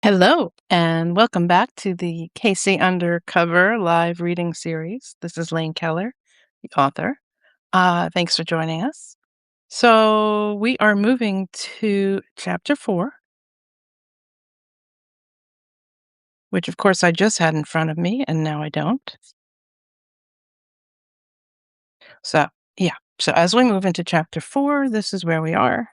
Hello, and welcome back to the Cayce Undercover live reading series. This is Lane Keller, the author. Thanks for joining us. So, we are moving to chapter 4, which of course I just had in front of me, and now I don't. So, yeah. So, as we move into chapter 4, this is where we are.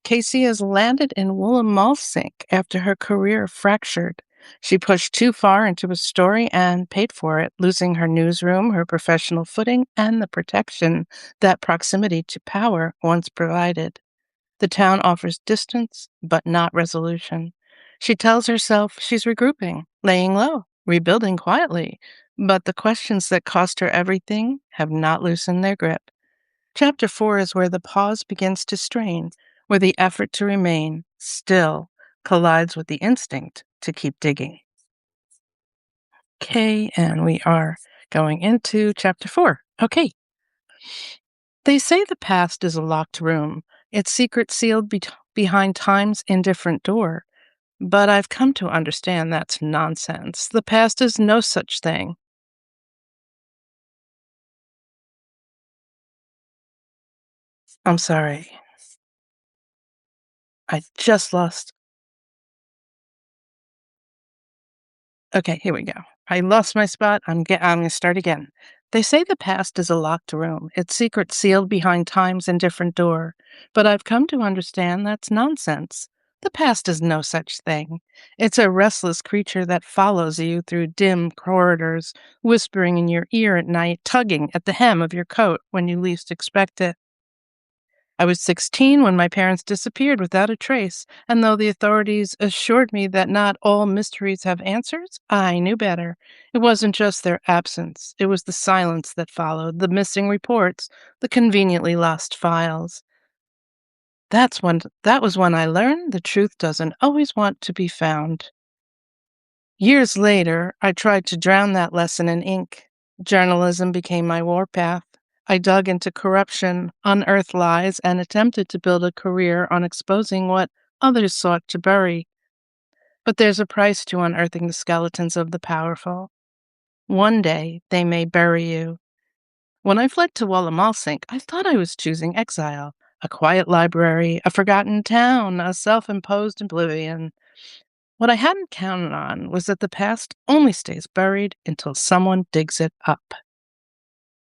Cayce has landed in Woolamalsink after her career fractured. She pushed too far into a story and paid for it, losing her newsroom, her professional footing, and the protection that proximity to power once provided. The town offers distance, but not resolution. She tells herself she's regrouping, laying low, rebuilding quietly, but the questions that cost her everything have not loosened their grip. Chapter 4 is where the pause begins to strain, where the effort to remain still collides with the instinct to keep digging. Okay, and we are going into chapter 4. Okay. They say the past is a locked room, its secret sealed behind time's indifferent door. But I've come to understand that's nonsense. The past is no such thing. I'm sorry. I just lost. Okay, here we go. I lost my spot. I'm gonna start again. They say the past is a locked room, its secret sealed behind time's indifferent door. But I've come to understand that's nonsense. The past is no such thing. It's a restless creature that follows you through dim corridors, whispering in your ear at night, tugging at the hem of your coat when you least expect it. I was 16 when my parents disappeared without a trace, and though the authorities assured me that not all mysteries have answers, I knew better. It wasn't just their absence, it was the silence that followed, the missing reports, the conveniently lost files. That was when I learned the truth doesn't always want to be found. Years later, I tried to drown that lesson in ink. Journalism became my warpath. I dug into corruption, unearthed lies, and attempted to build a career on exposing what others sought to bury. But there's a price to unearthing the skeletons of the powerful. One day, they may bury you. When I fled to Wallamalsink, I thought I was choosing exile, a quiet library, a forgotten town, a self-imposed oblivion. What I hadn't counted on was that the past only stays buried until someone digs it up.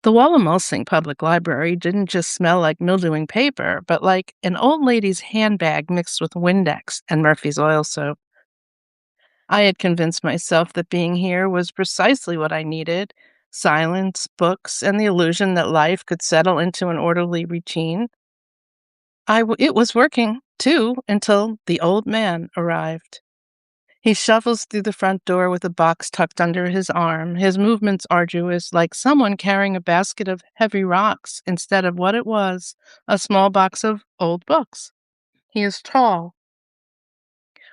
The Wallamalsing Public Library didn't just smell like mildewing paper, but like an old lady's handbag mixed with Windex and Murphy's oil soap. I had convinced myself that being here was precisely what I needed: silence, books, and the illusion that life could settle into an orderly routine. It was working, too, until the old man arrived. He shuffles through the front door with a box tucked under his arm, his movements arduous, like someone carrying a basket of heavy rocks instead of what it was, a small box of old books. He is tall,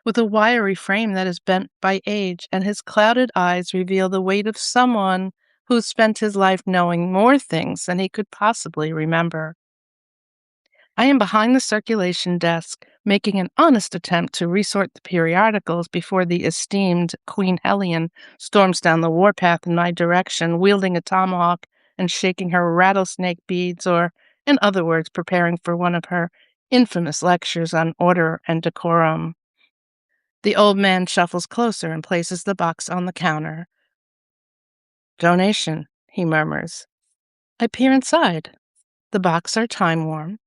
with a wiry frame that is bent by age, and his clouded eyes reveal the weight of someone who spent his life knowing more things than he could possibly remember. I am behind the circulation desk, making an honest attempt to resort the periodicals before the esteemed Queen Helene storms down the warpath in my direction, wielding a tomahawk and shaking her rattlesnake beads, or, in other words, preparing for one of her infamous lectures on order and decorum. The old man shuffles closer and places the box on the counter. "Donation," he murmurs. I peer inside. The box are time-worn.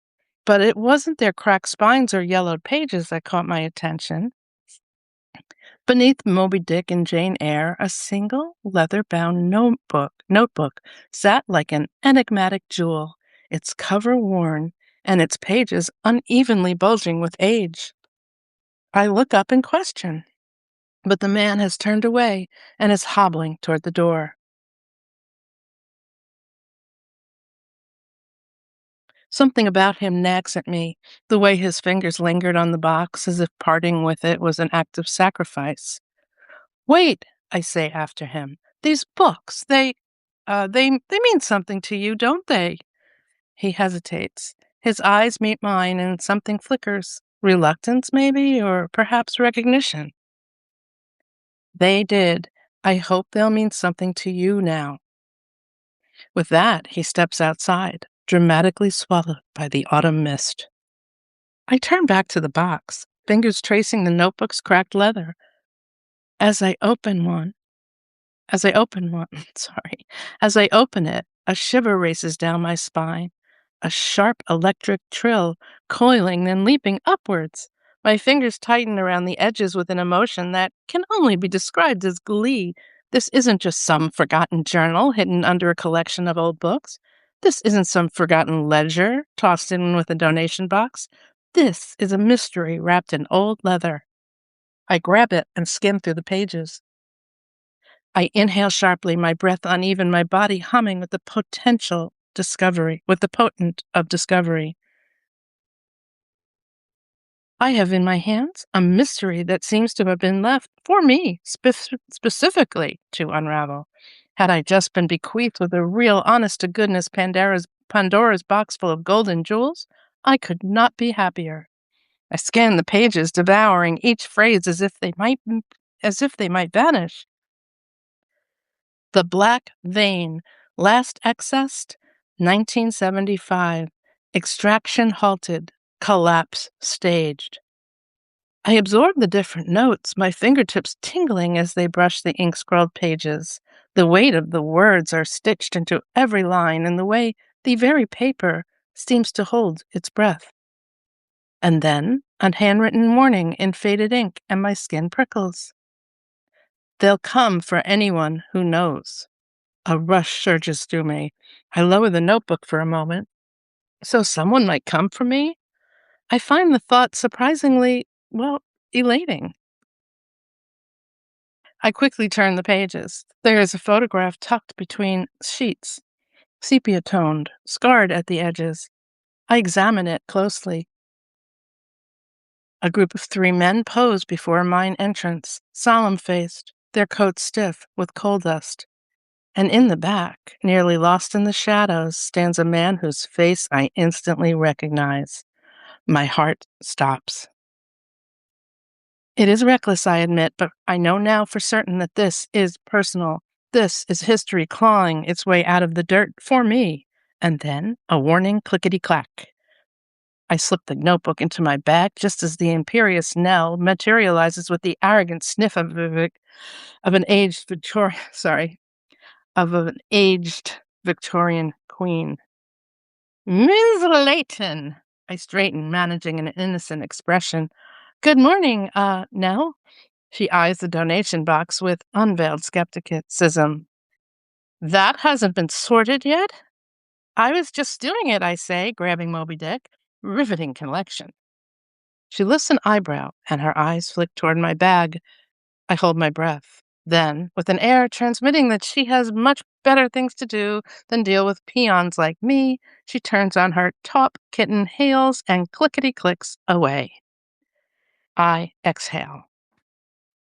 But it wasn't their cracked spines or yellowed pages that caught my attention. Beneath Moby Dick and Jane Eyre, a single leather-bound notebook sat like an enigmatic jewel, its cover worn and its pages unevenly bulging with age. I look up in question, but the man has turned away and is hobbling toward the door. Something about him nags at me, the way his fingers lingered on the box as if parting with it was an act of sacrifice. "Wait," I say after him. "These books, they mean something to you, don't they?" He hesitates. His eyes meet mine and something flickers. Reluctance, maybe, or perhaps recognition. They did. I hope they'll mean something to you now." With that, he steps outside, dramatically swallowed by the autumn mist. I turn back to the box, fingers tracing the notebook's cracked leather. As I open one, as I open one, sorry, as I open it, a shiver races down my spine, a sharp electric trill, coiling, then leaping upwards. My fingers tighten around the edges with an emotion that can only be described as glee. This isn't just some forgotten journal hidden under a collection of old books. This isn't some forgotten ledger tossed in with a donation box. This is a mystery wrapped in old leather. I grab it and skim through the pages. I inhale sharply, my breath uneven, my body humming with the potent of discovery. I have in my hands a mystery that seems to have been left for me specifically to unravel. Had I just been bequeathed with a real, honest to goodness Pandora's box full of golden jewels, I could not be happier. I scan the pages, devouring each phrase as if they might vanish. The Black Vein, last accessed, 1975. Extraction halted, collapse staged. I absorb the different notes, my fingertips tingling as they brush the ink-scrawled pages. The weight of the words are stitched into every line in the way the very paper seems to hold its breath. And then, a handwritten warning in faded ink, and my skin prickles. They'll come for anyone who knows. A rush surges through me. I lower the notebook for a moment. So someone might come for me? I find the thought surprisingly, elating. I quickly turn the pages. There is a photograph tucked between sheets, sepia-toned, scarred at the edges. I examine it closely. A group of 3 men pose before mine entrance, solemn-faced, their coats stiff with coal dust. And in the back, nearly lost in the shadows, stands a man whose face I instantly recognize. My heart stops. It is reckless, I admit, but I know now for certain that this is personal. This is history clawing its way out of the dirt for me. And then a warning clickety-clack. I slip the notebook into my bag just as the imperious knell materializes with the arrogant sniff of an aged Victorian, of an aged Victorian queen. "Ms. Layton," I straighten, managing an innocent expression. "Good morning, Nell." She eyes the donation box with unveiled skepticism. "That hasn't been sorted yet?" "I was just doing it," I say, grabbing Moby Dick. "Riveting collection." She lifts an eyebrow, and her eyes flick toward my bag. I hold my breath. Then, with an air transmitting that she has much better things to do than deal with peons like me, she turns on her top kitten heels and clickety-clicks away. I exhale.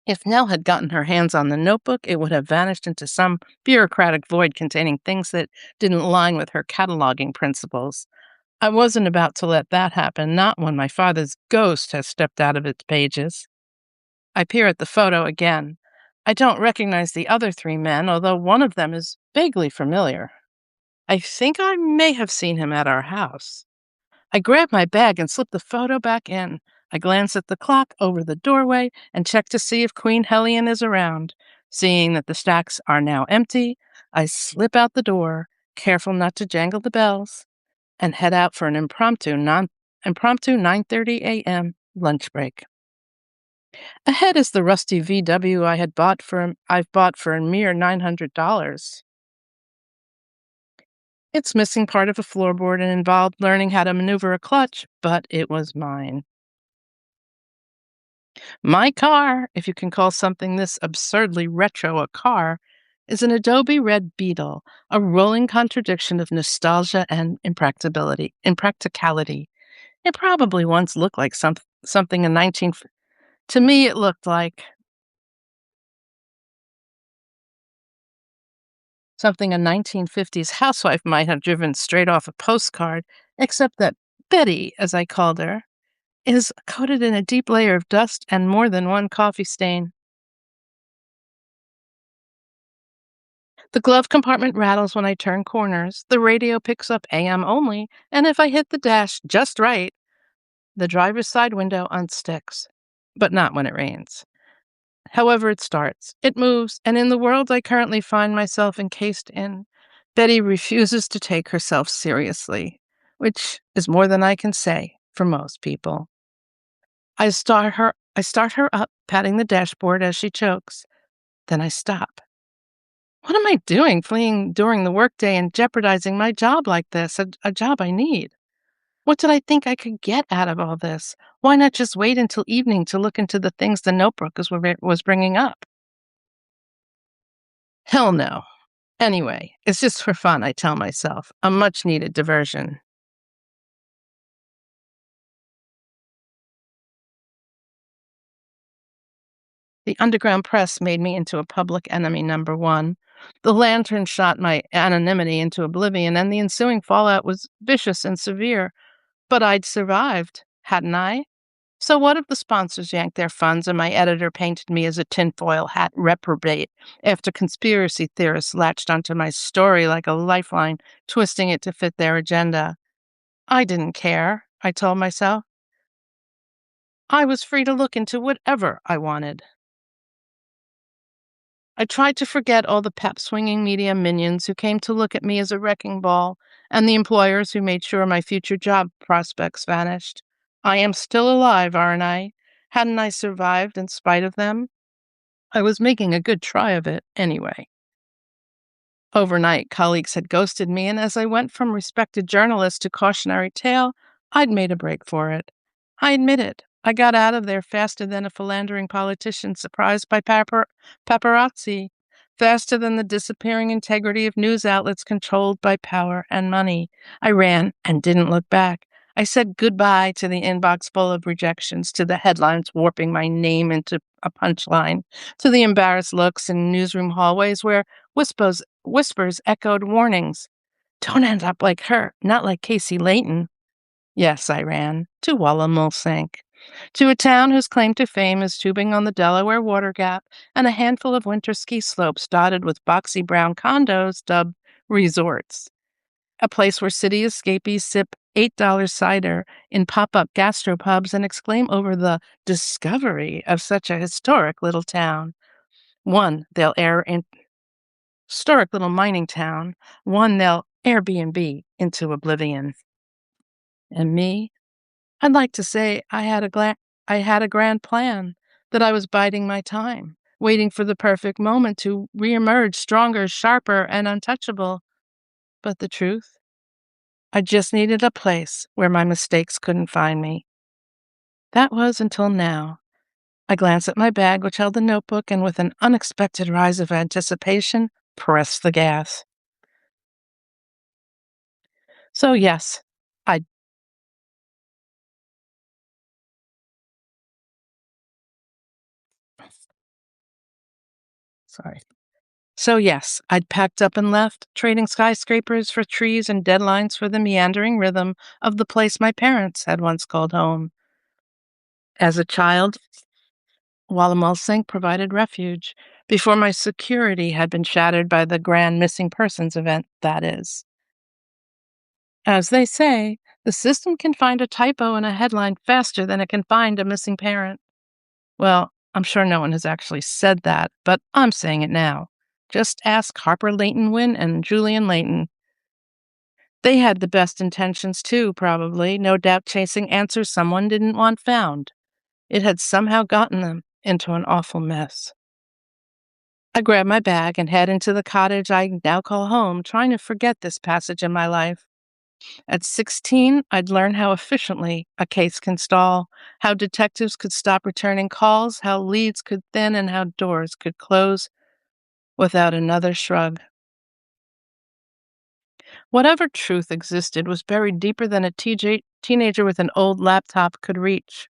If Nell had gotten her hands on the notebook, it would have vanished into some bureaucratic void containing things that didn't align with her cataloging principles. I wasn't about to let that happen, not when my father's ghost has stepped out of its pages. I peer at the photo again. I don't recognize the other 3 men, although one of them is vaguely familiar. I think I may have seen him at our house. I grab my bag and slip the photo back in. I glance at the clock over the doorway and check to see if Queen Helene is around. Seeing that the stacks are now empty, I slip out the door, careful not to jangle the bells, and head out for an impromptu 9:30 a.m. lunch break. Ahead is the rusty VW I've bought for a mere $900. It's missing part of a floorboard and involved learning how to maneuver a clutch, but it was mine. My car, if you can call something this absurdly retro a car, is an Adobe Red Beetle, a rolling contradiction of nostalgia and impracticality. It probably once looked like something in 19... To me, it looked like something a 1950s housewife might have driven straight off a postcard, except that Betty, as I called her, is coated in a deep layer of dust and more than one coffee stain. The glove compartment rattles when I turn corners, the radio picks up AM only, and if I hit the dash just right, the driver's side window unsticks. But not when it rains. However it starts, it moves, and in the world I currently find myself encased in, Betty refuses to take herself seriously, which is more than I can say for most people. I start her up, patting the dashboard as she chokes. Then I stop. What am I doing, fleeing during the workday and jeopardizing my job like this, a job I need? What did I think I could get out of all this? Why not just wait until evening to look into the things the notebook was bringing up? Hell no. Anyway, it's just for fun, I tell myself. A much needed diversion. The underground press made me into a public enemy number one. The lantern shot my anonymity into oblivion, and the ensuing fallout was vicious and severe. But I'd survived, hadn't I? So what if the sponsors yanked their funds and my editor painted me as a tinfoil hat reprobate after conspiracy theorists latched onto my story like a lifeline, twisting it to fit their agenda? I didn't care, I told myself. I was free to look into whatever I wanted. I tried to forget all the pep-swinging media minions who came to look at me as a wrecking ball and the employers who made sure my future job prospects vanished. I am still alive, aren't I? Hadn't I survived in spite of them? I was making a good try of it, anyway. Overnight, colleagues had ghosted me, and as I went from respected journalist to cautionary tale, I'd made a break for it. I admit it. I got out of there faster than a philandering politician surprised by paparazzi, faster than the disappearing integrity of news outlets controlled by power and money. I ran and didn't look back. I said goodbye to the inbox full of rejections, to the headlines warping my name into a punchline, to the embarrassed looks in newsroom hallways where whispers echoed warnings. Don't end up like her, not like Cayce Layton. Yes, I ran to Wallamulsank, to a town whose claim to fame is tubing on the Delaware Water Gap and a handful of winter ski slopes dotted with boxy brown condos dubbed resorts. A place where city escapees sip $8 cider in pop-up gastropubs and exclaim over the discovery of such a historic little town. One they'll air in historic little mining town, one they'll Airbnb into oblivion. And me, I'd like to say I had a grand plan, that I was biding my time, waiting for the perfect moment to reemerge stronger, sharper, and untouchable. But the truth? I just needed a place where my mistakes couldn't find me. That was until now. I glanced at my bag, which held the notebook, and with an unexpected rise of anticipation, pressed the gas. So yes, I sorry. So yes, I'd packed up and left, trading skyscrapers for trees and deadlines for the meandering rhythm of the place my parents had once called home. As a child, Wallamulsink provided refuge before my security had been shattered by the grand missing persons event, that is. As they say, the system can find a typo in a headline faster than it can find a missing parent. Well, I'm sure no one has actually said that, but I'm saying it now. Just ask Harper Layton Wynn and Julian Layton. They had the best intentions too, probably, no doubt chasing answers someone didn't want found. It had somehow gotten them into an awful mess. I grabbed my bag and head into the cottage I now call home, trying to forget this passage in my life. At 16, I'd learned how efficiently a case can stall, how detectives could stop returning calls, how leads could thin, and how doors could close without another shrug. Whatever truth existed was buried deeper than a teenager with an old laptop could reach.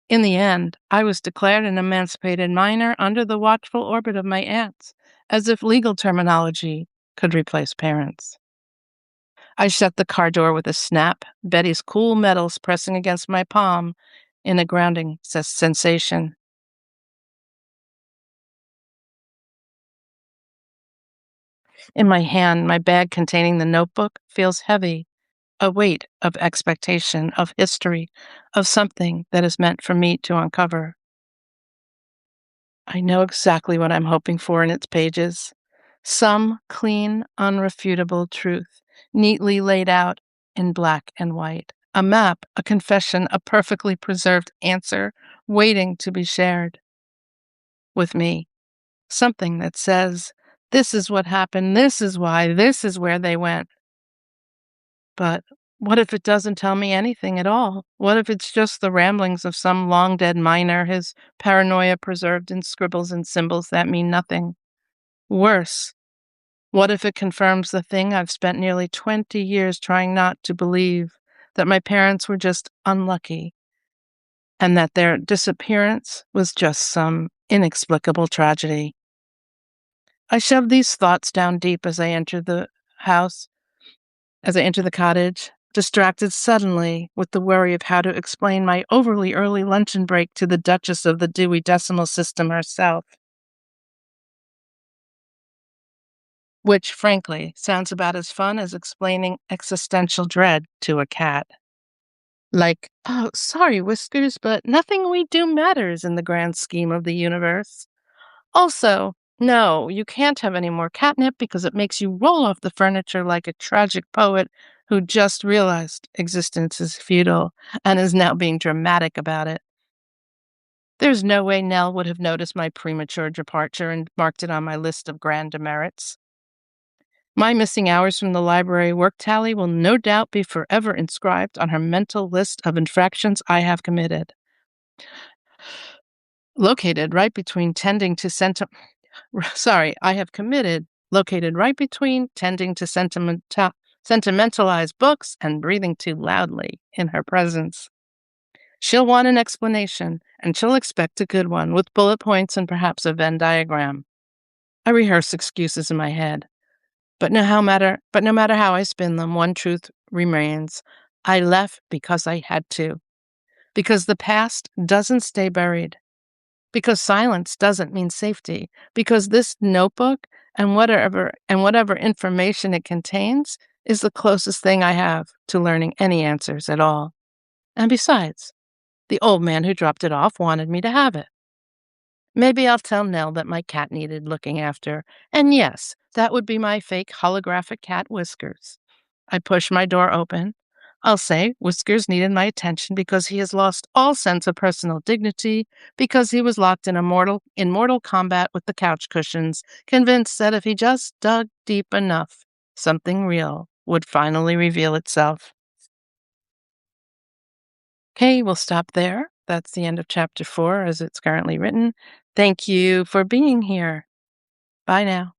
In the end, I was declared an emancipated minor under the watchful orbit of my aunts, as if legal terminology could replace parents. I shut the car door with a snap, Betty's cool metals pressing against my palm in a grounding sensation. In my hand, my bag containing the notebook feels heavy, a weight of expectation, of history, of something that is meant for me to uncover. I know exactly what I'm hoping for in its pages. Some clean, unrefutable truth, neatly laid out in black and white. A map, a confession, a perfectly preserved answer waiting to be shared with me. Something that says, this is what happened, this is why, this is where they went. But what if it doesn't tell me anything at all? What if it's just the ramblings of some long dead miner, his paranoia preserved in scribbles and symbols that mean nothing? Worse, what if it confirms the thing I've spent nearly 20 years trying not to believe, that my parents were just unlucky and that their disappearance was just some inexplicable tragedy? I shoved these thoughts down deep as I entered the house, as I entered the cottage, distracted suddenly with the worry of how to explain my overly early luncheon break to the Duchess of the Dewey Decimal System herself, which, frankly, sounds about as fun as explaining existential dread to a cat. Like, oh, sorry, Whiskers, but nothing we do matters in the grand scheme of the universe. Also, no, you can't have any more catnip because it makes you roll off the furniture like a tragic poet who just realized existence is futile and is now being dramatic about it. There's no way Nell would have noticed my premature departure and marked it on my list of grand demerits. My missing hours from the library work tally will no doubt be forever inscribed on her mental list of infractions I have committed. Located right between tending to I have committed, located right between tending to sentimentalize books and breathing too loudly in her presence. She'll want an explanation, and she'll expect a good one with bullet points and perhaps a Venn diagram. I rehearse excuses in my head, but no matter how I spin them, one truth remains. I left because I had to, because the past doesn't stay buried, because silence doesn't mean safety, because this notebook and whatever information it contains is the closest thing I have to learning any answers at all. And besides, the old man who dropped it off wanted me to have it. Maybe I'll tell Nell that my cat needed looking after, and yes, that would be my fake holographic cat Whiskers. I push my door open. I'll say Whiskers needed my attention because he has lost all sense of personal dignity, because he was locked in mortal combat with the couch cushions, convinced that if he just dug deep enough, something real would finally reveal itself. Okay, we'll stop there. That's the end of chapter 4 as it's currently written. Thank you for being here. Bye now.